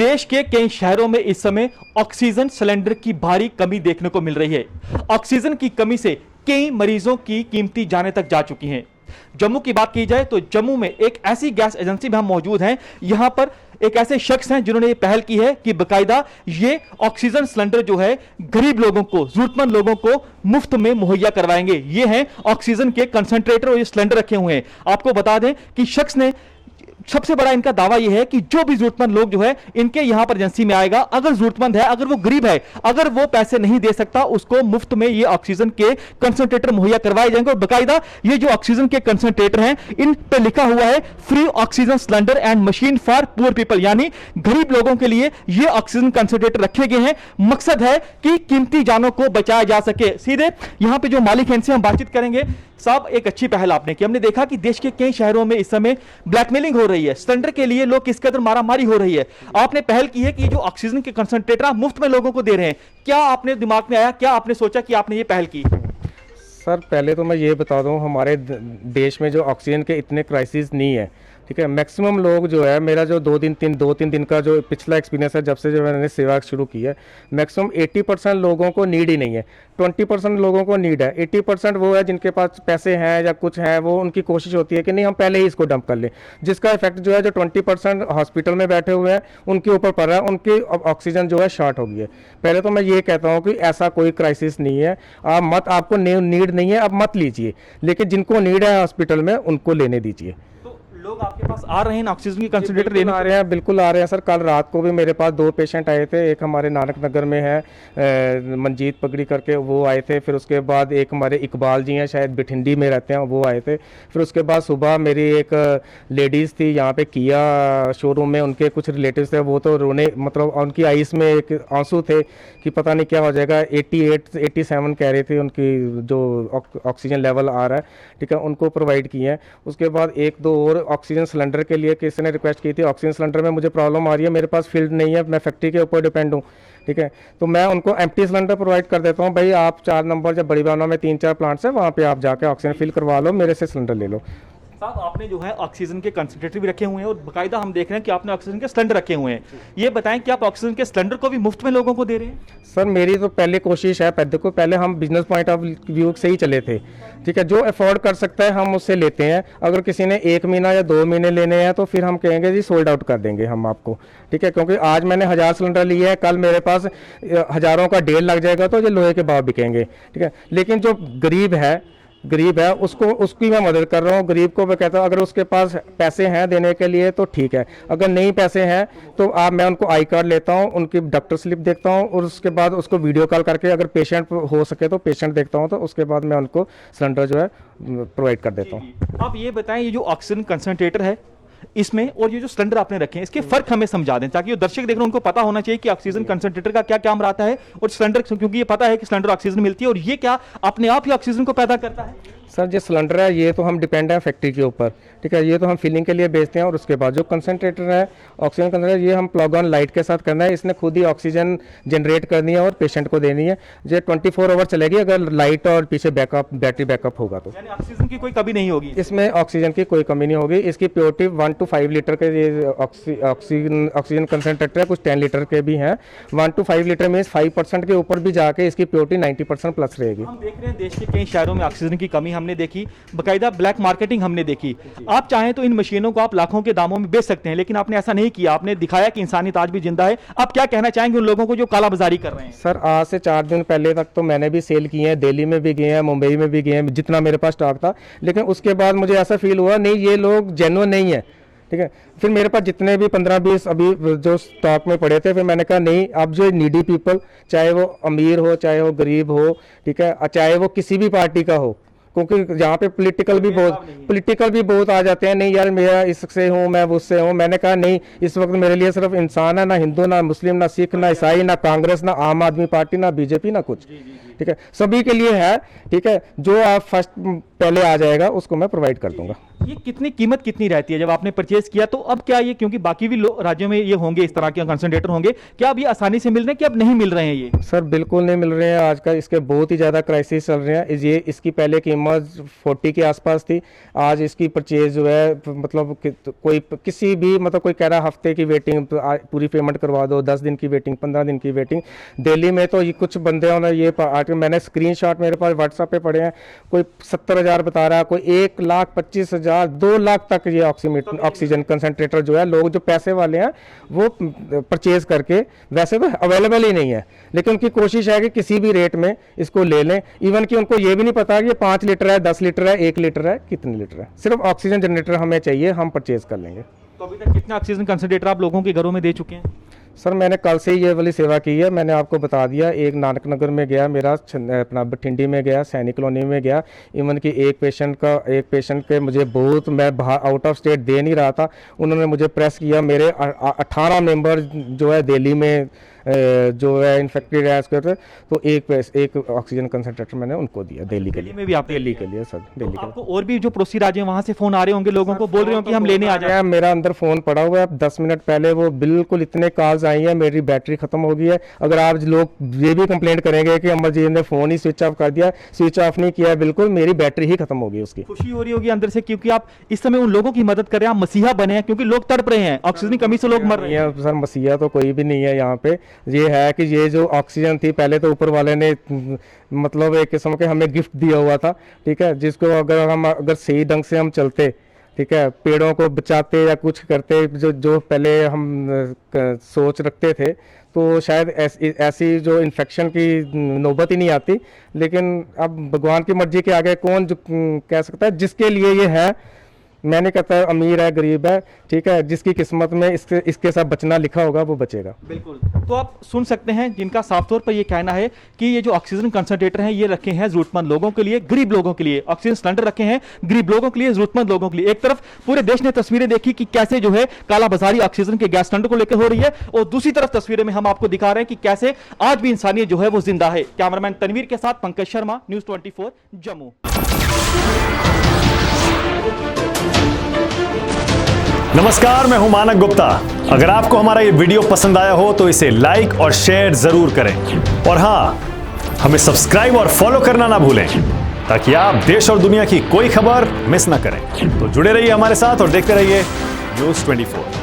देश के कई शहरों में इस समय ऑक्सीजन सिलेंडर की भारी कमी देखने को मिल रही है। ऑक्सीजन की कमी से कई मरीजों की कीमती जानें तक जा चुकी हैं। जम्मू की बात की जाए तो जम्मू में एक ऐसी गैस एजेंसी में हम मौजूद हैं। यहां पर एक ऐसे शख्स हैं जिन्होंने ये पहल की है कि बकायदा ये ऑक्सीजन सिलेंडर जो है गरीब लोगों को, जरूरतमंद लोगों को मुफ्त में मुहैया करवाएंगे। ये हैं ऑक्सीजन के कंसंट्रेटर और ये सिलेंडर रखे हुए हैं। आपको बता दें कि शख्स ने सबसे बड़ा इनका दावा यह है कि जो भी जरूरतमंद लोग जो है इनके यहां पर एजेंसी में आएगा, अगर जरूरतमंद है, अगर वो गरीब है, अगर वो पैसे नहीं दे सकता, उसको मुफ्त में ये ऑक्सीजन के कंसंट्रेटर मुहैया करवाए जाएंगे। और बकायदा ये जो ऑक्सीजन के कंसंट्रेटर हैं इन पे लिखा हुआ है free oxygen cylinder and machine for poor people, यानी गरीब लोगों के लिए ये ऑक्सीजन कंसंट्रेटर रखे गए हैं। मकसद है कि कीमती जानों को बचाया जा सके। सीधे यहां पे जो मालिक हैं इनसे हम बातचीत करेंगे। साहब, एक अच्छी पहल आपने की। हमने देखा कि देश के कई शहरों में इस समय ब्लैकमेलिंग हो रही है, सिलेंडर के लिए लोग किस कदर मारामारी हो रही है। आपने पहल की है कि जो ऑक्सीजन के कंसंट्रेटर आप मुफ्त में लोगों को दे रहे हैं। क्या आपने दिमाग में आया, क्या आपने सोचा कि आपने ये पहल की? सर, पहले तो मैं ये बता दूं, हमारे देश में जो ऑक्सीजन के इतने क्राइसिस नहीं है, ठीक है। मैक्सिमम लोग जो है, मेरा जो दो तीन दिन का जो पिछला एक्सपीरियंस है, जब से जो मैंने सेवा शुरू की है, मैक्सिमम 80% लोगों को नीड ही नहीं है। 20% लोगों को नीड है। 80% वो है जिनके पास पैसे हैं या कुछ है, वो उनकी कोशिश होती है कि नहीं हम पहले ही इसको डंप कर लें, जिसका इफेक्ट जो है जो 20% हॉस्पिटल में बैठे हुए हैं उनके ऊपर पड़ रहा है, उनकी ऑक्सीजन जो है शॉर्ट हो गई है। पहले तो मैं ये कहता हूँ कि ऐसा कोई क्राइसिस नहीं है। आपको नीड नहीं है, आप मत लीजिए, लेकिन जिनको नीड है हॉस्पिटल में उनको लेने दीजिए। लोग आपके पास आ रहे हैं ऑक्सीजन की कंसंट्रेटर लेने? आ रहे हैं, बिल्कुल आ रहे हैं सर। कल रात को भी मेरे पास 2 पेशेंट आए थे। एक हमारे नानक नगर में है, मंजीत पगड़ी करके, वो आए थे। फिर उसके बाद एक हमारे इकबाल जी हैं, शायद बिठिंडी में रहते हैं, वो आए थे। फिर उसके बाद सुबह मेरी एक लेडीज़ थी यहाँ पे किया शोरूम में, उनके कुछ रिलेटिव्स थे, वो तो रोने, मतलब उनकी आइस में एक आंसू थे कि पता नहीं क्या हो जाएगा। 87 कह रही थी उनकी जो ऑक्सीजन लेवल आ रहा है, ठीक है, उनको प्रोवाइड किए हैं। उसके बाद 1-2 और ऑक्सीजन सिलेंडर के लिए किसी ने रिक्वेस्ट की थी। ऑक्सीजन सिलेंडर में मुझे प्रॉब्लम आ रही है, मेरे पास फील्ड नहीं है, मैं फैक्ट्री के ऊपर डिपेंड हूँ, ठीक है, तो मैं उनको एम्प्टी सिलेंडर प्रोवाइड कर देता हूँ। भाई आप 4 नंबर जब बड़ी बाना में 3-4 प्लांट्स है, वहाँ पे आप जाके ऑक्सीजन फिल करवा लो, मेरे से सिलेंडर ले लो। साहब, आपने जो है ऑक्सीजन के कंसंट्रेटर भी रखे हुए हैं और बकायदा हम देख रहे हैं कि आपने ऑक्सीजन के सिलेंडर रखे हुए हैं। ये बताएं कि आप ऑक्सीजन के सिलेंडर को भी मुफ्त में लोगों को दे रहे हैं? सर, मेरी तो पहले कोशिश है, देखो पहले हम बिजनेस पॉइंट ऑफ व्यू से ही चले थे, ठीक है। जो अफोर्ड कर सकता है हम उससे लेते हैं। अगर किसी ने 1 महीना या 2 महीने लेने हैं तो फिर हम कहेंगे जी सोल्ड आउट कर देंगे हम आपको, ठीक है। क्योंकि आज मैंने 1000 सिलेंडर लिए हैं, कल मेरे पास हज़ारों का ढेर लग जाएगा तो ये लोहे के भाव बिकेंगे, ठीक है। लेकिन जो गरीब है उसकी मैं मदद कर रहा हूँ। गरीब को मैं कहता हूँ अगर उसके पास पैसे हैं देने के लिए तो ठीक है, अगर नहीं पैसे हैं तो मैं उनको आई कार्ड लेता हूँ, उनकी डॉक्टर स्लिप देखता हूँ और उसके बाद उसको वीडियो कॉल करके अगर पेशेंट हो सके तो पेशेंट देखता हूँ, तो उसके बाद मैं उनको सिलेंडर जो है प्रोवाइड कर देता हूँ। आप ये बताएं, ये जो ऑक्सीजन कंसंट्रेटर है इसमें और ये जो सिलेंडर आपने रखे हैं, इसके फर्क हमें समझा दें, ताकि जो दर्शक देख रहे हैं उनको पता होना चाहिए कि ऑक्सीजन कंसंट्रेटर का क्या काम रहता है और सिलेंडर, क्योंकि ये पता है कि सिलेंडर ऑक्सीजन मिलती है, और ये क्या अपने आप ही ऑक्सीजन को पैदा करता है? सर, जो सिलेंडर है ये तो हम डिपेंड है फैक्ट्री के ऊपर, ठीक है, ये तो हम फिलिंग के लिए बेचते हैं। और उसके बाद जो कंसंट्रेटर है, ऑक्सीजन कंसंट्रेटर, ये हम प्लग ऑन लाइट के साथ करना है। इसने खुद ही ऑक्सीजन जनरेट करनी है और पेशेंट को देनी है। ये 24 आवर चलेगी अगर लाइट और पीछे बैटरी बैकअप होगा तो। यानी ऑक्सीजन की कोई कमी नहीं होगी इसमें, ऑक्सीजन की कोई कमी नहीं होगी। इसकी प्योरिटी 1 to 5 लीटर के ये ऑक्सीजन कंसंट्रेटर है, कुछ 10 लीटर के भी हैं। 1 to 5 लीटर में 5% के ऊपर भी जाके इसकी प्योरिटी 90% प्लस रहेगी। हम देख रहे हैं देश के कई शहरों में ऑक्सीजन की कमी हमने देखी, बकायदा ब्लैक मार्केटिंग हमने देखी। आप चाहें तो इन मशीनों को आप लाखों के दामों में बेच सकते हैं, लेकिन आपने ऐसा नहीं किया। आपने दिखाया कि इंसानियत आज भी जिंदा है। आप क्या कहना चाहेंगे उन लोगों को जो काला बाजारी कर रहे हैं? सर, आज से 4 दिन पहले तक तो मैंने भी सेल किए हैं, दिल्ली में भी गए हैं, मुंबई में भी गए हैं, जितना मेरे पास स्टॉक था। लेकिन उसके बाद मुझे ऐसा फील हुआ नहीं, ये लोग जेन्युइन नहीं है, ठीक है। फिर मेरे पास जितने भी 15-20 अभी जो स्टॉक में पड़े थे, फिर मैंने कहा नहीं, अब जो नीडी पीपल, चाहे वो अमीर हो चाहे वो गरीब हो, ठीक है, चाहे वो किसी भी पार्टी का हो, क्योंकि यहाँ पे पॉलिटिकल भी बहुत आ जाते हैं। नहीं यार, मेरा इससे हूँ, मैं उससे हूँ। मैंने कहा नहीं, इस वक्त मेरे लिए सिर्फ इंसान है, ना हिंदू, ना मुस्लिम, ना सिख, ना ईसाई, ना कांग्रेस, ना आम आदमी पार्टी, ना बीजेपी, ना कुछ, ठीक है, सभी के लिए है, ठीक है। जो आप फर्स्ट पहले आ जाएगा उसको मैं प्रोवाइड कर दूंगा। ये कितनी कीमत कितनी रहती है जब आपने परचेज किया? तो अब क्या ये, क्योंकि बाकी भी राज्यों में ये होंगे, इस तरह के कंसंट्रेटर होंगे, क्या अब ये आसानी से मिल रहे हैं कि अब नहीं मिल रहे हैं ये? सर बिल्कुल नहीं मिल रहे हैं आजकल, इसके बहुत ही ज़्यादा क्राइसिस चल रहे हैं। ये इसकी पहले कीमत 40 के आसपास थी, आज इसकी परचेज जो है मतलब कोई किसी भी मतलब कोई कह रहा हफ्ते की वेटिंग, पूरी पेमेंट करवा दो, 10 दिन की वेटिंग, 15 दिन की वेटिंग। दिल्ली में तो ये कुछ बंदे ने ये मैंने स्क्रीनशॉट मेरे पास व्हाट्सएप पे पड़े हैं, कोई 70,000 बता रहा है, कोई 1,25,000, 2 लाख तक ये ऑक्सीजन कंसंट्रेटर जो है, लोग जो पैसे वाले हैं वो परचेज करके, वैसे तो अवेलेबल ही नहीं है, लेकिन उनकी कोशिश है कि किसी भी रेट में इसको ले लें। इवन कि उनको ये भी नहीं पता कि ये 5 लीटर है, 10 लीटर है, 1 लीटर है, कितने लीटर है। सिर्फ ऑक्सीजन जनरेटर हमें चाहिए, हम परचेज कर लेंगे। तो अभी तक कितने ऑक्सीजन कंसंट्रेटर आप लोगों के घरों में दे चुके हैं? सर मैंने कल से ही ये वाली सेवा की है, मैंने आपको बता दिया। एक नानक नगर में गया मेरा, अपना बठिंडी में गया, सैनिक कॉलोनी में गया। इवन कि एक पेशेंट के मुझे बहुत, मैं बाहर आउट ऑफ स्टेट दे नहीं रहा था, उन्होंने मुझे प्रेस किया। मेरे 18 मेंबर जो है दिल्ली में जो है इन्फेक्टेड है इसके, तो एक ऑक्सीजन कंसंट्रेटर मैंने उनको दिया दिल्ली के लिए। में भी आप दिल्ली के लिए सर, दिल्ली के आपको और भी जो पड़ोसी राज्य हैं वहां से फोन आ रहे होंगे, लोगों को बोल रहे हो कि हम लेने आ जाए? मेरा अंदर फोन पड़ा हुआ है, 10 मिनट पहले वो बिल्कुल इतने कॉल्स आई है, मेरी बैटरी खत्म हो गई है। अगर आप लोग ये भी कंप्लेंट करेंगे कि अमरजीत ने फोन ही स्विच ऑफ कर दिया, स्विच ऑफ नहीं किया, बिल्कुल मेरी बैटरी ही खत्म हो गई उसकी। खुशी हो रही होगी अंदर से, क्योंकि आप इस समय उन लोगों की मदद कर रहे हैं, आप मसीहा बने हैं, क्योंकि लोग तड़प रहे हैं, ऑक्सीजन की कमी से लोग मर रहे हैं। सर मसीहा तो कोई भी नहीं है यहाँ पे, ये है कि ये जो ऑक्सीजन थी पहले तो ऊपर वाले ने मतलब एक किस्म के हमें गिफ्ट दिया हुआ था, ठीक है, जिसको अगर सही ढंग से हम चलते, ठीक है, पेड़ों को बचाते या कुछ करते, जो पहले हम सोच रखते थे, तो शायद ऐसी जो इन्फेक्शन की नौबत ही नहीं आती। लेकिन अब भगवान की मर्जी के आगे कौन कह सकता है, जिसके लिए ये है, मैंने कहता है अमीर है गरीब है, ठीक है, जिसकी किस्मत में इसके साथ बचना लिखा होगा वो बचेगा। बिल्कुल। तो आप सुन सकते हैं जिनका साफ तौर पर ये कहना है कि ये जो ऑक्सीजन कंसंट्रेटर हैं ये रखे हैं जरूरतमंद लोगों के लिए, गरीब लोगों के लिए। ऑक्सीजन सिलेंडर रखे हैं गरीब लोगों के लिए, जरूरतमंद लोगों के लिए। एक तरफ पूरे देश ने तस्वीरें देखी कि कैसे जो है कालाबाजारी ऑक्सीजन के गैस सिलेंडर को लेकर हो रही है, और दूसरी तरफ तस्वीरें में हम आपको दिखा रहे हैं कि कैसे आज भी इंसानियत जो है वो जिंदा है। कैमरामैन तनवीर के साथ पंकज शर्मा, न्यूज़ 24 जम्मू। नमस्कार, मैं हूं मानक गुप्ता। अगर आपको हमारा ये वीडियो पसंद आया हो तो इसे लाइक और शेयर जरूर करें, और हां, हमें सब्सक्राइब और फॉलो करना ना भूलें, ताकि आप देश और दुनिया की कोई खबर मिस ना करें। तो जुड़े रहिए हमारे साथ और देखते रहिए न्यूज़ 24।